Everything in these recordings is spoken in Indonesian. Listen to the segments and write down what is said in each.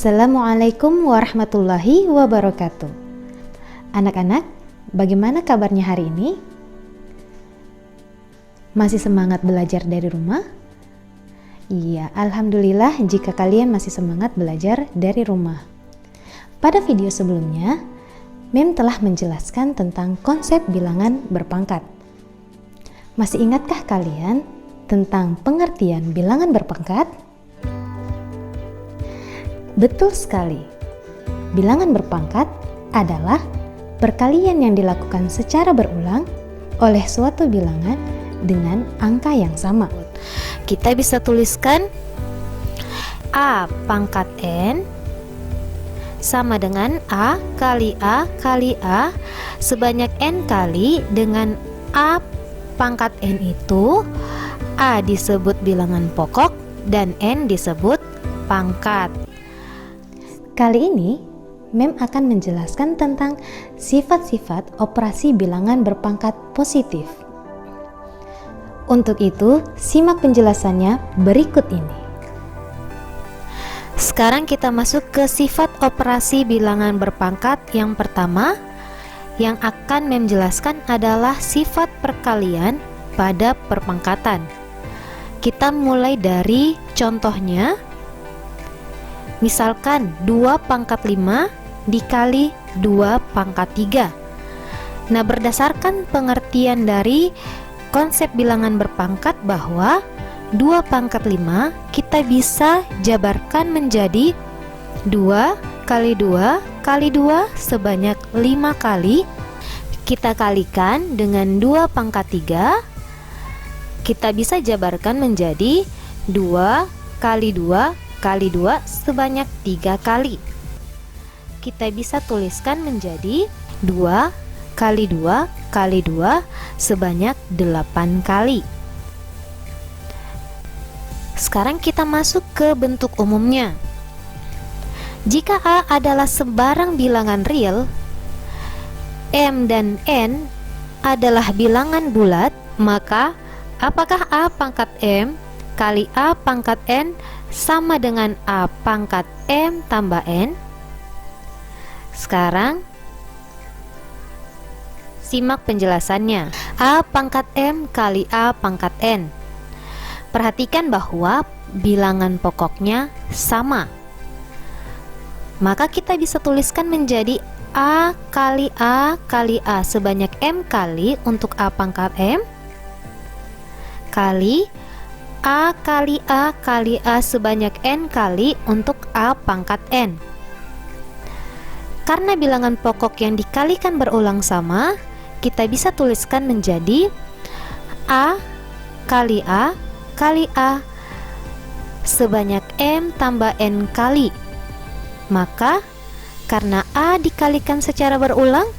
Assalamualaikum warahmatullahi wabarakatuh. Anak-anak, bagaimana kabarnya hari ini? Masih semangat belajar dari rumah? Iya, alhamdulillah jika kalian masih semangat belajar dari rumah. Pada video sebelumnya, Mem telah menjelaskan tentang konsep bilangan berpangkat. Masih ingatkah kalian tentang pengertian bilangan berpangkat? Betul sekali. Bilangan berpangkat adalah perkalian yang dilakukan secara berulang oleh suatu bilangan dengan angka yang sama. Kita bisa tuliskan A pangkat N sama dengan A kali A kali A sebanyak N kali dengan A pangkat N itu A disebut bilangan pokok dan N disebut pangkat. Kali ini, Mem akan menjelaskan tentang sifat-sifat operasi bilangan berpangkat positif. Untuk itu, simak penjelasannya berikut ini. Sekarang kita masuk ke sifat operasi bilangan berpangkat yang pertama. Yang akan Mem jelaskan adalah sifat perkalian pada perpangkatan. Kita mulai dari contohnya. Misalkan 2 pangkat 5 dikali 2 pangkat 3. Nah, berdasarkan pengertian dari konsep bilangan berpangkat bahwa 2 pangkat 5 kita bisa jabarkan menjadi 2 kali 2 kali 2 sebanyak 5 kali. Kita kalikan dengan 2 pangkat 3, kita bisa jabarkan menjadi 2 kali 2 kali 2 sebanyak 3 kali. Kita bisa tuliskan menjadi 2 kali 2 kali 2 sebanyak 8 kali. Sekarang kita masuk ke bentuk umumnya. Jika A adalah sebarang bilangan real, M dan N adalah bilangan bulat, maka apakah A pangkat M kali A pangkat N sama dengan A pangkat M tambah N? Sekarang simak penjelasannya. A pangkat M kali A pangkat N. Perhatikan bahwa bilangan pokoknya sama. Maka kita bisa tuliskan menjadi A kali A kali A sebanyak M kali untuk A pangkat M kali A kali A kali A sebanyak N kali untuk A pangkat N. Karena bilangan pokok yang dikalikan berulang sama, kita bisa tuliskan menjadi A kali A kali A sebanyak M tambah N kali. Maka karena A dikalikan secara berulang,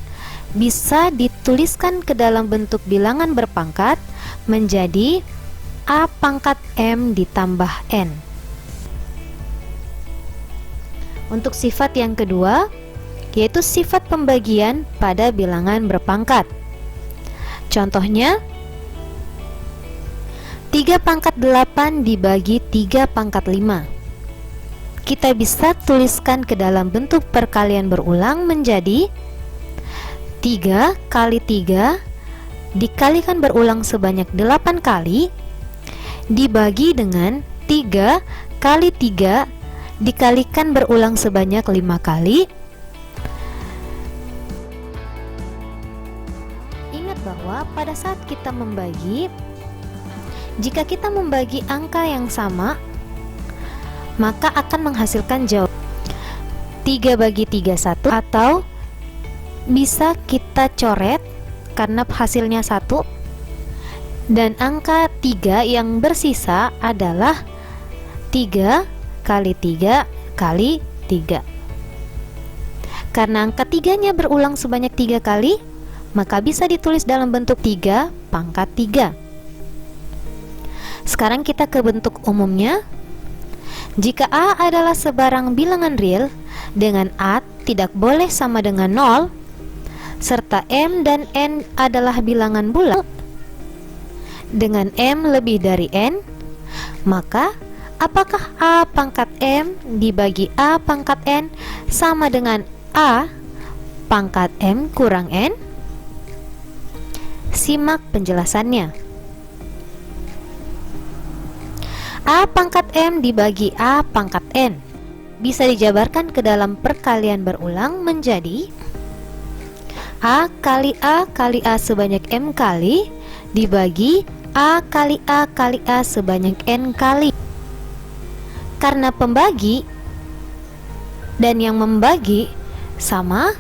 bisa dituliskan ke dalam bentuk bilangan berpangkat menjadi A pangkat M ditambah N. Untuk sifat yang kedua, yaitu sifat pembagian pada bilangan berpangkat. Contohnya, 3 pangkat 8 dibagi 3 pangkat 5. Kita bisa tuliskan ke dalam bentuk perkalian berulang menjadi 3 kali 3 dikalikan berulang sebanyak 8 kali dibagi dengan 3 kali 3 dikalikan berulang sebanyak 5 kali. Ingat bahwa pada saat kita membagi, jika kita membagi angka yang sama, maka akan menghasilkan jawaban 3 bagi 3 1, atau bisa kita coret karena hasilnya 1. Dan angka 3 yang bersisa adalah 3 kali 3 kali 3. Karena angka 3-nya berulang sebanyak 3 kali, maka bisa ditulis dalam bentuk 3 pangkat 3. Sekarang kita ke bentuk umumnya. Jika A adalah sebarang bilangan real dengan A tidak boleh sama dengan 0, serta M dan N adalah bilangan bulat dengan M lebih dari N, maka Apakah A pangkat M dibagi A pangkat N sama dengan A pangkat M kurang N? Simak penjelasannya. A pangkat M dibagi A pangkat N bisa dijabarkan ke dalam perkalian berulang menjadi A kali A sebanyak M kali dibagi A kali A sebanyak N kali. Karena pembagi dan yang membagi sama,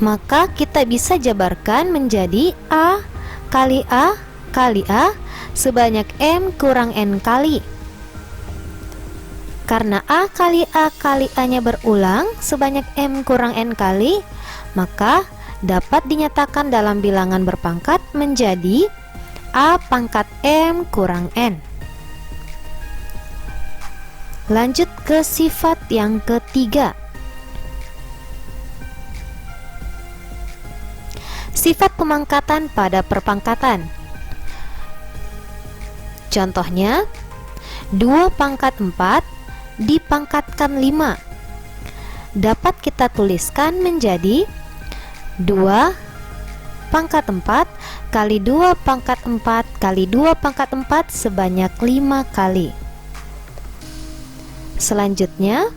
maka kita bisa jabarkan menjadi A kali A sebanyak M kurang N kali. Karena A kali A nya berulang sebanyak M kurang N kali, maka dapat dinyatakan dalam bilangan berpangkat menjadi A pangkat M kurang N. Lanjut ke sifat yang ketiga. Sifat pemangkatan pada perpangkatan. Contohnya, 2 pangkat 4 dipangkatkan 5. Dapat kita tuliskan menjadi 2 pangkat 4 kali 2 pangkat 4 kali 2 pangkat 4 sebanyak 5 kali. Selanjutnya,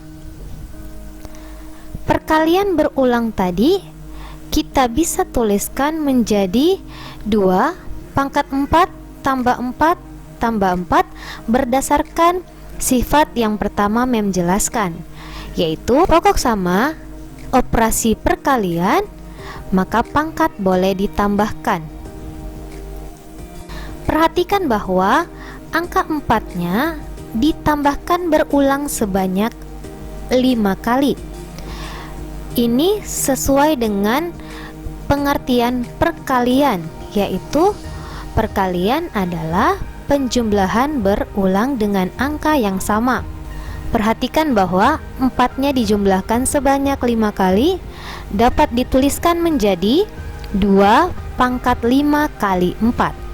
perkalian berulang tadi kita bisa tuliskan menjadi 2 pangkat 4 tambah 4 tambah 4 berdasarkan sifat yang pertama Mem jelaskan, yaitu pokok sama, operasi perkalian, maka pangkat boleh ditambahkan. Perhatikan bahwa angka 4-nya ditambahkan berulang sebanyak 5 kali. Ini sesuai dengan pengertian perkalian, yaitu perkalian adalah penjumlahan berulang dengan angka yang sama. Perhatikan bahwa 4-nya dijumlahkan sebanyak 5 kali dapat dituliskan menjadi 2 pangkat 5 kali 4.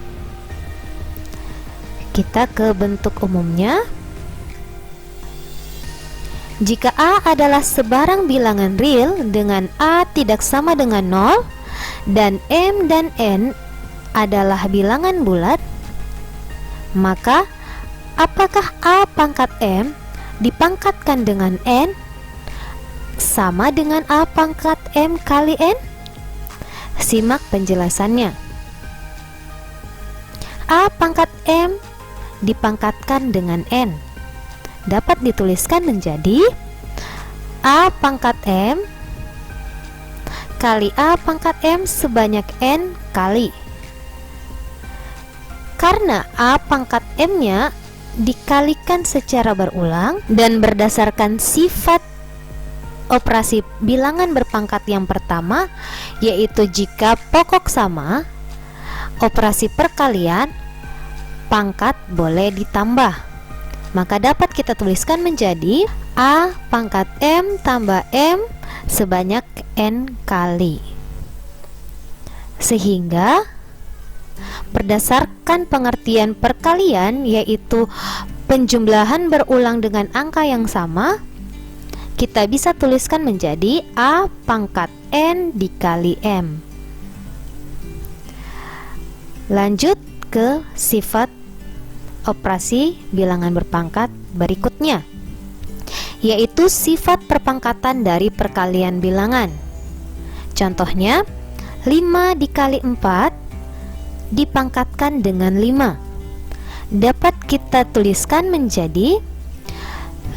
Kita ke bentuk umumnya. Jika A adalah sebarang bilangan real dengan A tidak sama dengan 0 dan M dan N adalah bilangan bulat, maka apakah A pangkat M dipangkatkan dengan N sama dengan A pangkat M kali N? Simak penjelasannya. A pangkat M dipangkatkan dengan N dapat dituliskan menjadi A pangkat M kali A pangkat M sebanyak N kali. Karena A pangkat M-nya dikalikan secara berulang dan berdasarkan sifat operasi bilangan berpangkat yang pertama, yaitu jika pokok sama, operasi perkalian, pangkat boleh ditambah. Maka dapat kita tuliskan menjadi A pangkat M tambah M sebanyak N kali. Sehingga berdasarkan pengertian perkalian, yaitu penjumlahan berulang dengan angka yang sama, kita bisa tuliskan menjadi A pangkat N dikali M. Lanjut ke sifat operasi bilangan berpangkat berikutnya, yaitu sifat perpangkatan dari perkalian bilangan. Contohnya, 5 dikali 4 dipangkatkan dengan 5. Dapat kita tuliskan menjadi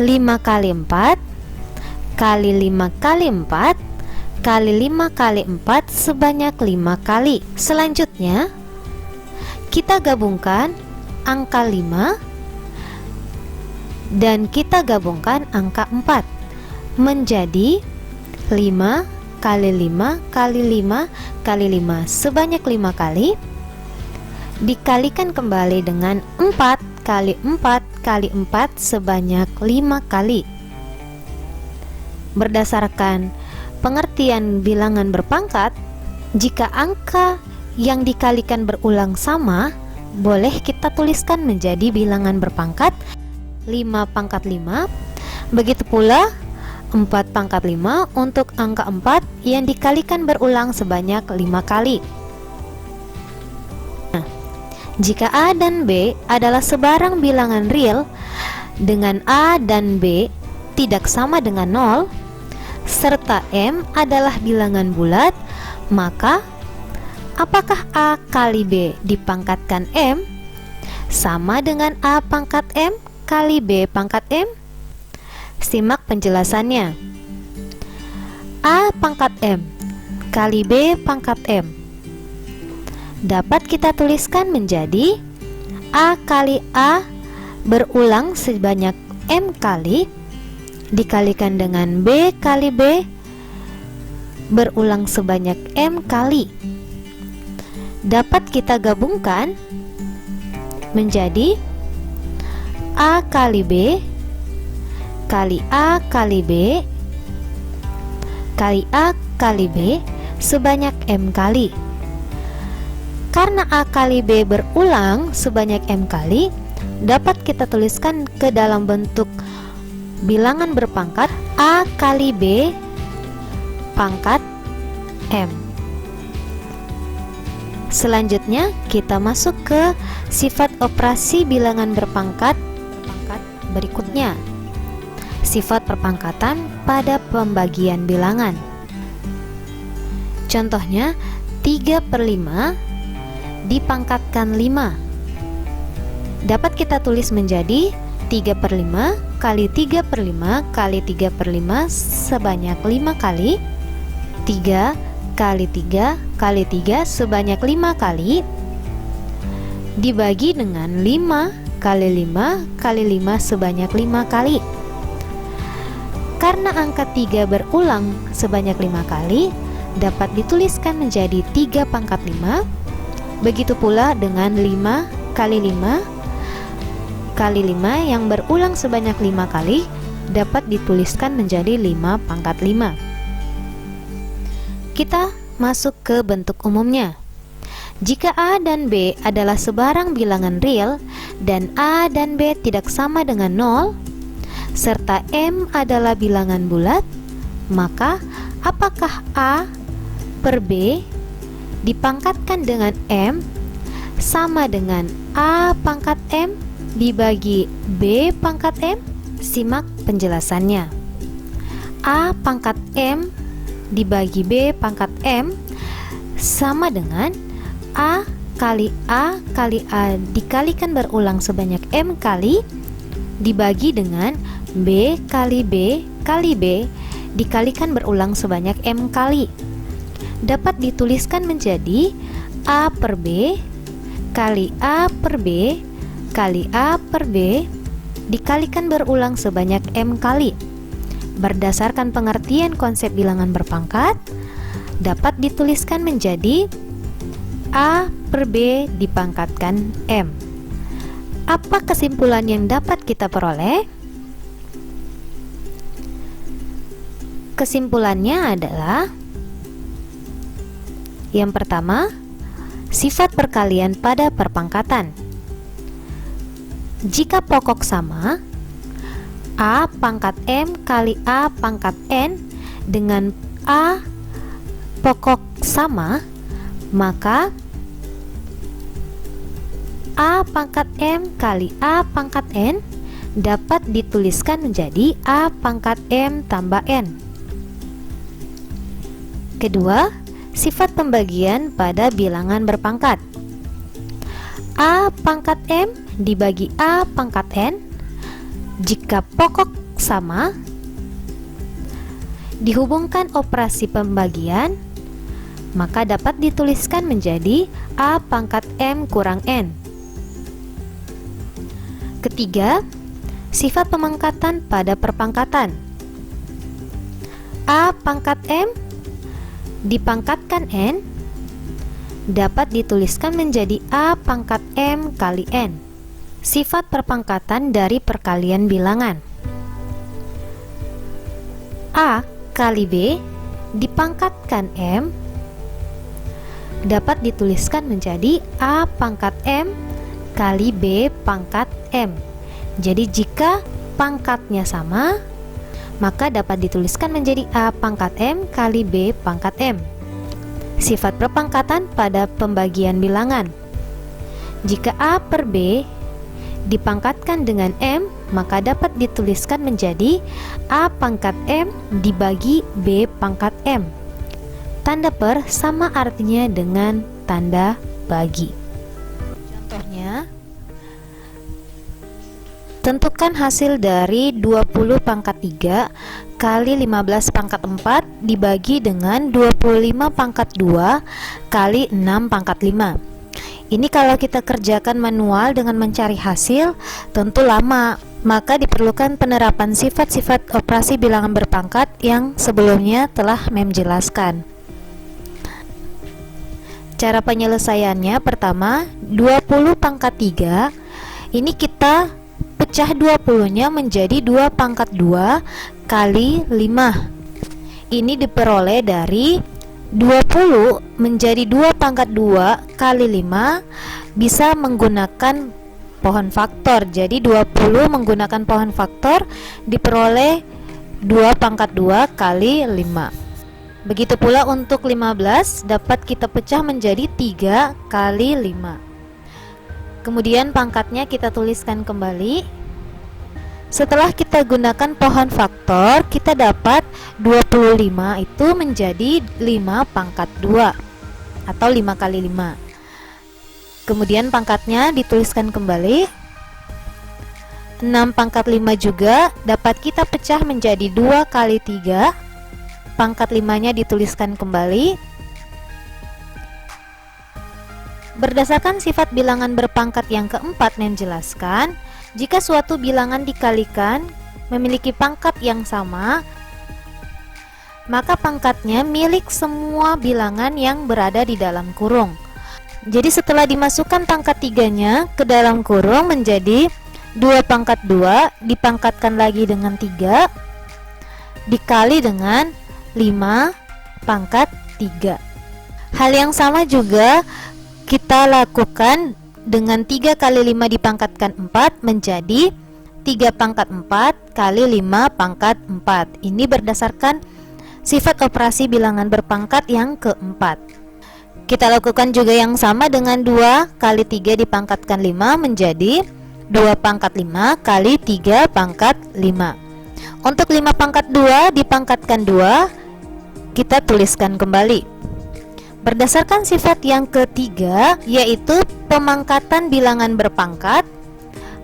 5 kali 4 kali 5 kali 4 kali 5 kali 4 sebanyak 5 kali. Selanjutnya, kita gabungkan angka 5 dan kita gabungkan angka 4 menjadi 5 kali 5 kali 5 kali 5 sebanyak 5 kali dikalikan kembali dengan 4 kali 4 kali 4 sebanyak 5 kali. Berdasarkan pengertian bilangan berpangkat, jika angka yang dikalikan berulang sama, boleh kita tuliskan menjadi bilangan berpangkat 5 pangkat 5. Begitu pula 4 pangkat 5 untuk angka 4 yang dikalikan berulang sebanyak 5 kali. Nah, jika A dan B adalah sebarang bilangan real dengan A dan B tidak sama dengan 0, serta M adalah bilangan bulat, maka apakah A kali B dipangkatkan M sama dengan A pangkat M kali B pangkat M? Simak penjelasannya. A pangkat M kali B pangkat M dapat kita tuliskan menjadi A kali A berulang sebanyak M kali dikalikan dengan B kali B berulang sebanyak M kali. Dapat kita gabungkan menjadi A kali B kali A kali B kali A kali B sebanyak M kali. Karena A kali B berulang sebanyak M kali, dapat kita tuliskan ke dalam bentuk bilangan berpangkat A kali B pangkat M. Selanjutnya kita masuk ke sifat operasi bilangan berpangkat berikutnya. Sifat perpangkatan pada pembagian bilangan. Contohnya 3/5 dipangkatkan 5. Dapat kita tulis menjadi 3/5 kali 3/5 kali 3/5 sebanyak 5 kali, 3 kali 3 kali 3 sebanyak 5 kali, dibagi dengan 5 kali 5 kali 5 sebanyak 5 kali. Karena angka 3 berulang sebanyak 5 kali, dapat dituliskan menjadi 3 pangkat 5. Begitu pula dengan 5 kali 5 kali 5 yang berulang sebanyak 5 kali, dapat dituliskan menjadi 5 pangkat 5. Kita masuk ke bentuk umumnya. Jika A dan B adalah sebarang bilangan real dan A dan B tidak sama dengan 0, serta M adalah bilangan bulat, maka apakah A per B dipangkatkan dengan M sama dengan A pangkat M dibagi B pangkat M? Simak penjelasannya. A pangkat M dibagi B pangkat M sama dengan A kali A dikalikan berulang sebanyak M kali dibagi dengan B kali B kali B dikalikan berulang sebanyak M kali. Dapat dituliskan menjadi A per B kali A per B kali A per B dikalikan berulang sebanyak M kali. Berdasarkan pengertian konsep bilangan berpangkat, dapat dituliskan menjadi A per B dipangkatkan M. Apa kesimpulan yang dapat kita peroleh? Kesimpulannya adalah yang pertama, sifat perkalian pada perpangkatan. Jika pokok sama, A pangkat M kali A pangkat N dengan A pokok sama, maka A pangkat M kali A pangkat N dapat dituliskan menjadi A pangkat M tambah N. Kedua, sifat pembagian pada bilangan berpangkat. A pangkat M dibagi A pangkat N jika pokok sama, dihubungkan operasi pembagian, maka dapat dituliskan menjadi A pangkat M kurang N. Ketiga, sifat pemangkatan pada perpangkatan. A pangkat M dipangkatkan N dapat dituliskan menjadi A pangkat M kali N. Sifat perpangkatan dari perkalian bilangan. A kali B dipangkatkan M dapat dituliskan menjadi A pangkat M kali B pangkat M Jadi jika pangkatnya sama, maka dapat dituliskan menjadi A pangkat M kali B pangkat M. Sifat perpangkatan pada pembagian bilangan. Jika A per B dipangkatkan dengan M, maka dapat dituliskan menjadi A pangkat M dibagi B pangkat M. Tanda per sama artinya dengan tanda bagi. Contohnya, tentukan hasil dari 20 pangkat 3 kali 15 pangkat 4 dibagi dengan 25 pangkat 2 kali 6 pangkat 5. Ini kalau kita kerjakan manual dengan mencari hasil tentu lama, maka diperlukan penerapan sifat-sifat operasi bilangan berpangkat yang sebelumnya telah Mem jelaskan. Cara penyelesaiannya, pertama 20 pangkat 3 ini kita pecah 20-nya menjadi 2 pangkat 2 kali 5. Ini diperoleh dari 20 menjadi 2 pangkat 2 kali 5 bisa menggunakan pohon faktor. Jadi 20 menggunakan pohon faktor diperoleh 2 pangkat 2 kali 5. Begitu pula untuk 15 dapat kita pecah menjadi 3 kali 5. Kemudian pangkatnya kita tuliskan kembali. Setelah kita gunakan pohon faktor, kita dapat 25 itu menjadi 5 pangkat 2 atau 5 kali 5. Kemudian pangkatnya dituliskan kembali. 6 pangkat 5 juga dapat kita pecah menjadi 2 kali 3. Pangkat 5-nya dituliskan kembali. Berdasarkan sifat bilangan berpangkat yang keempat Mem jelaskan, jika suatu bilangan dikalikan memiliki pangkat yang sama, maka pangkatnya milik semua bilangan yang berada di dalam kurung. Jadi setelah dimasukkan pangkat 3-nya ke dalam kurung menjadi 2 pangkat 2 dipangkatkan lagi dengan 3 dikali dengan 5 pangkat 3. Hal yang sama juga kita lakukan dengan 3 kali 5 dipangkatkan 4 menjadi 3 pangkat 4 kali 5 pangkat 4. Ini berdasarkan sifat operasi bilangan berpangkat yang keempat. Kita lakukan juga yang sama dengan 2 kali 3 dipangkatkan 5 menjadi 2 pangkat 5 kali 3 pangkat 5. Untuk 5 pangkat 2 dipangkatkan 2, kita tuliskan kembali. Berdasarkan sifat yang ketiga, yaitu pemangkatan bilangan berpangkat,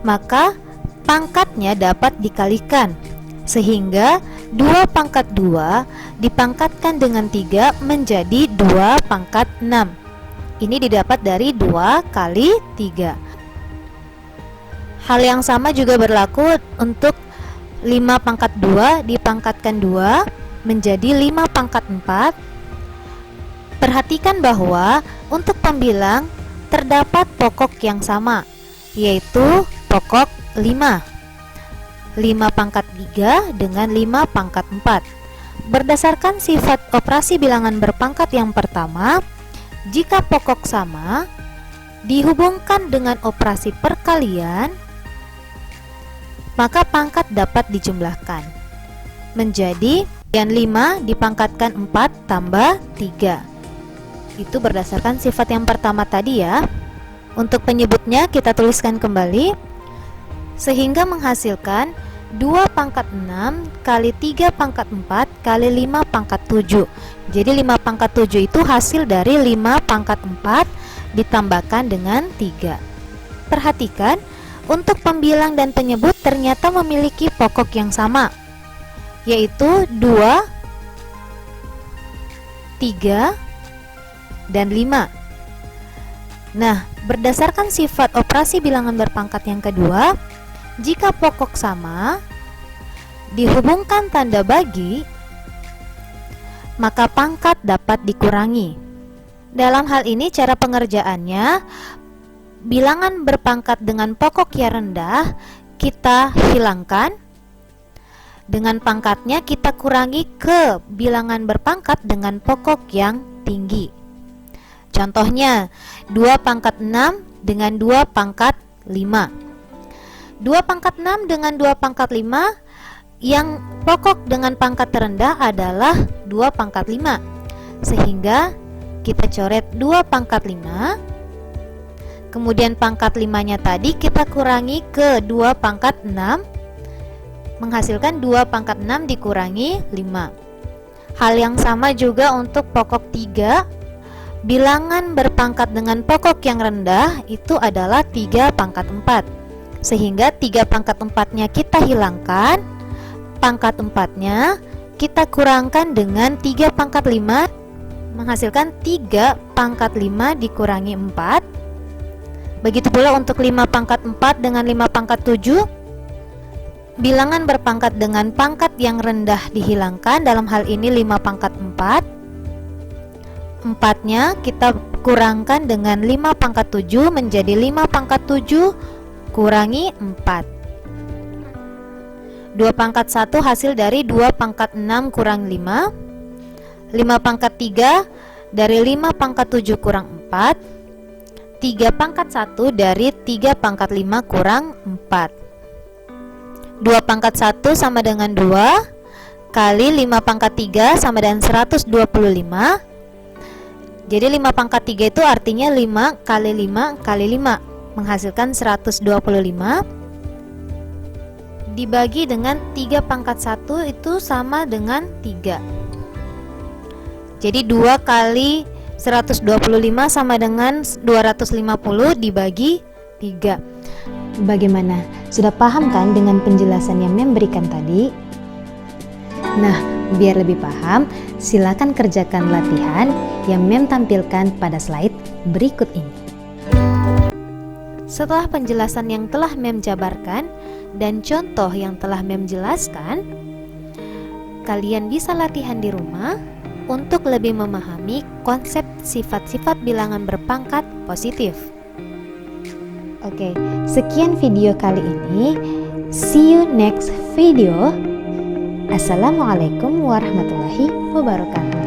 maka pangkatnya dapat dikalikan, sehingga 2 pangkat 2 dipangkatkan dengan 3 menjadi 2 pangkat 6. Ini didapat dari 2 kali 3. Hal yang sama juga berlaku untuk 5 pangkat 2 dipangkatkan 2 menjadi 5 pangkat 4. Perhatikan bahwa untuk pembilang terdapat pokok yang sama, yaitu pokok 5. 5 pangkat 3 dengan 5 pangkat 4. Berdasarkan sifat operasi bilangan berpangkat yang pertama, jika pokok sama dihubungkan dengan operasi perkalian, maka pangkat dapat dijumlahkan menjadi 5 dipangkatkan 4 tambah 3. Itu berdasarkan sifat yang pertama tadi ya. Untuk penyebutnya kita tuliskan kembali, sehingga menghasilkan 2 pangkat 6 kali 3 pangkat 4 kali 5 pangkat 7. Jadi 5 pangkat 7 itu hasil dari 5 pangkat 4 ditambahkan dengan 3. Perhatikan, untuk pembilang dan penyebut ternyata memiliki pokok yang sama, yaitu 2, 3, dan 5. Nah, berdasarkan sifat operasi bilangan berpangkat yang kedua, jika pokok sama dihubungkan tanda bagi, maka pangkat dapat dikurangi. Dalam hal ini cara pengerjaannya, bilangan berpangkat dengan pokok yang rendah kita hilangkan, dengan pangkatnya kita kurangi ke bilangan berpangkat dengan pokok yang tinggi. Contohnya 2 pangkat 6 dengan 2 pangkat 5. 2 pangkat 6 dengan 2 pangkat 5, yang pokok dengan pangkat terendah adalah 2 pangkat 5. Sehingga kita coret 2 pangkat 5. Kemudian pangkat 5-nya tadi kita kurangi ke 2 pangkat 6, menghasilkan 2 pangkat 6 dikurangi 5. Hal yang sama juga untuk pokok 3. Bilangan berpangkat dengan pokok yang rendah itu adalah 3 pangkat 4. Sehingga 3 pangkat 4-nya kita hilangkan, pangkat 4-nya kita kurangkan dengan 3 pangkat 5, menghasilkan 3 pangkat 5 dikurangi 4. Begitu pula untuk 5 pangkat 4 dengan 5 pangkat 7. Bilangan berpangkat dengan pangkat yang rendah dihilangkan, dalam hal ini 5 pangkat 4. 4-nya kita kurangkan dengan 5 pangkat 7 menjadi 5 pangkat 7 kurangi 4. 2 pangkat 1 hasil dari 2 pangkat 6 kurang 5. 5 pangkat 3 dari 5 pangkat 7 kurang 4. 3 pangkat 1 dari 3 pangkat 5 kurang 4. 2 pangkat 1 sama dengan 2 kali 5 pangkat 3 sama dengan 125. Jadi 5 pangkat 3 itu artinya 5 kali 5 kali 5, menghasilkan 125. Dibagi dengan 3 pangkat 1 itu sama dengan 3. Jadi 2 kali 125 sama dengan 250 dibagi 3. Bagaimana? Sudah paham kan dengan penjelasan yang Mem berikan tadi? Nah, biar lebih paham, silakan kerjakan latihan yang Mem tampilkan pada slide berikut ini. Setelah penjelasan yang telah Mem jabarkan dan contoh yang telah Mem jelaskan, kalian bisa latihan di rumah untuk lebih memahami konsep sifat-sifat bilangan berpangkat positif. Oke, sekian video kali ini. See you next video. Assalamualaikum warahmatullahi wabarakatuh.